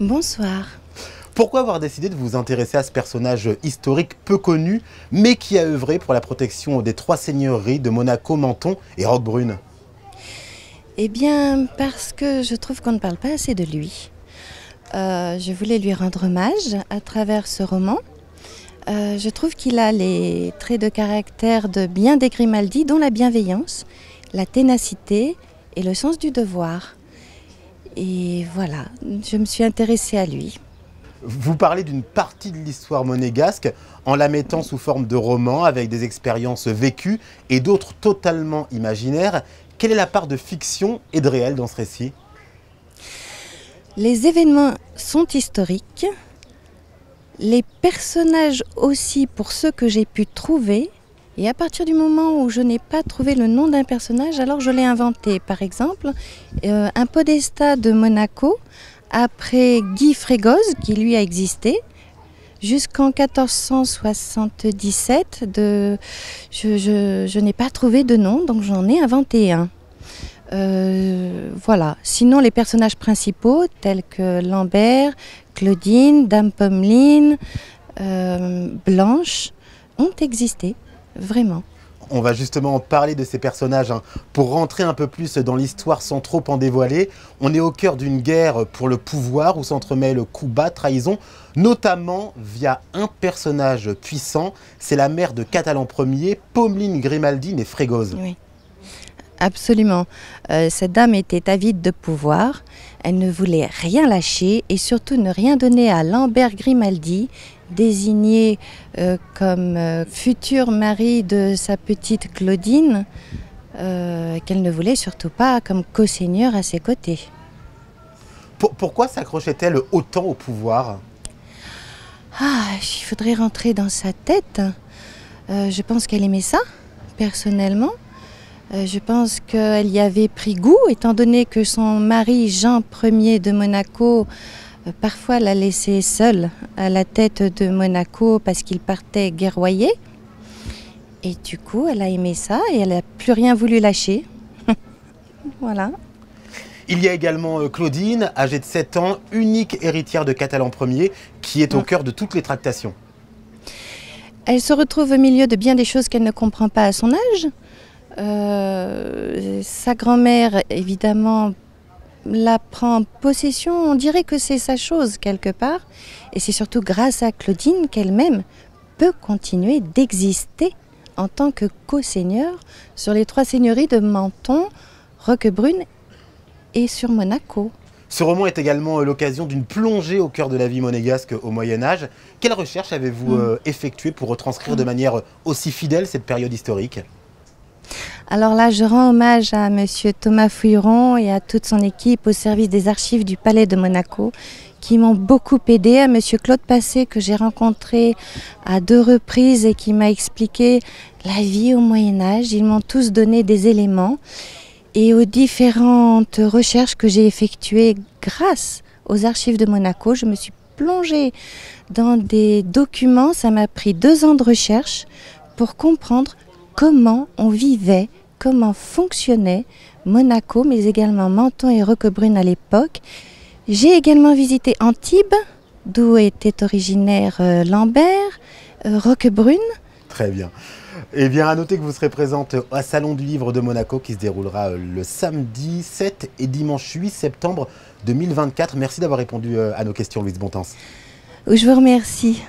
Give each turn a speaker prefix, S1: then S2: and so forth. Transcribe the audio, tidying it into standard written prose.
S1: Bonsoir.
S2: Pourquoi avoir décidé de vous intéresser à ce personnage historique peu connu, mais qui a œuvré pour la protection des trois seigneuries de Monaco, Menton et Roquebrune?
S1: Eh bien, parce que je trouve qu'on ne parle pas assez de lui. Je voulais lui rendre hommage à travers ce roman. Je trouve qu'il a les traits de caractère de bien des Grimaldi, dont la bienveillance, la ténacité et le sens du devoir. Et voilà, je me suis intéressée à lui.
S2: Vous parlez d'une partie de l'histoire monégasque en la mettant sous forme de roman avec des expériences vécues et d'autres totalement imaginaires. Quelle est la part de fiction et de réel dans ce récit?
S1: Les événements sont historiques, les personnages aussi pour ceux que j'ai pu trouver. Et à partir du moment où je n'ai pas trouvé le nom d'un personnage, alors je l'ai inventé. Par exemple, un podestat de Monaco, après Guy Frégoz, qui lui a existé, jusqu'en 1477, je n'ai pas trouvé de nom, donc j'en ai inventé un. Voilà. Sinon, les personnages principaux, tels que Lambert, Claudine, Dame Pommeline, Blanche, ont existé, vraiment.
S2: On va justement parler de ces personnages pour rentrer un peu plus dans l'histoire sans trop en dévoiler. On est au cœur d'une guerre pour le pouvoir où s'entremêlent coups bas, trahison, notamment via un personnage puissant. C'est la mère de Catalan Ier, Pommeline Grimaldi née Frégoz.
S1: Oui. Absolument. Cette dame était avide de pouvoir, elle ne voulait rien lâcher et surtout ne rien donner à Lambert Grimaldi, désigné comme futur mari de sa petite Claudine, qu'elle ne voulait surtout pas comme co-seigneur à ses côtés.
S2: Pourquoi s'accrochait-elle autant au pouvoir?
S1: Ah, il faudrait rentrer dans sa tête. Je pense qu'elle aimait ça, personnellement. Je pense qu'elle y avait pris goût, étant donné que son mari Jean Ier de Monaco, parfois l'a laissée seule à la tête de Monaco parce qu'il partait guerroyer. Et du coup, elle a aimé ça et elle n'a plus rien voulu lâcher. Voilà.
S2: Il y a également Claudine, âgée de 7 ans, unique héritière de Catalan Ier, qui est au cœur de toutes les tractations.
S1: Elle se retrouve au milieu de bien des choses qu'elle ne comprend pas à son âge. Sa grand-mère, évidemment, la prend en possession. On dirait que c'est sa chose quelque part. Et c'est surtout grâce à Claudine qu'elle-même peut continuer d'exister en tant que co-seigneur sur les trois seigneuries de Menton, Roquebrune et sur Monaco.
S2: Ce roman est également l'occasion d'une plongée au cœur de la vie monégasque au Moyen-Âge. Quelle recherche avez-vous effectuée pour retranscrire de manière aussi fidèle cette période historique?
S1: Alors là, je rends hommage à monsieur Thomas Fouilleron et à toute son équipe au service des archives du Palais de Monaco qui m'ont beaucoup aidé, à monsieur Claude Passé que j'ai rencontré à 2 reprises et qui m'a expliqué la vie au Moyen-Âge. Ils m'ont tous donné des éléments et aux différentes recherches que j'ai effectuées grâce aux archives de Monaco. Je me suis plongée dans des documents, ça m'a pris 2 ans de recherche pour comprendre comment on vivait, comment fonctionnait Monaco, mais également Menton et Roquebrune à l'époque. J'ai également visité Antibes, d'où était originaire Lambert, Roquebrune.
S2: Très bien. Eh bien, à noter que vous serez présente au Salon du Livre de Monaco qui se déroulera le samedi 7 et dimanche 8 septembre 2024. Merci d'avoir répondu à nos questions, Louise Bontemps.
S1: Je vous remercie.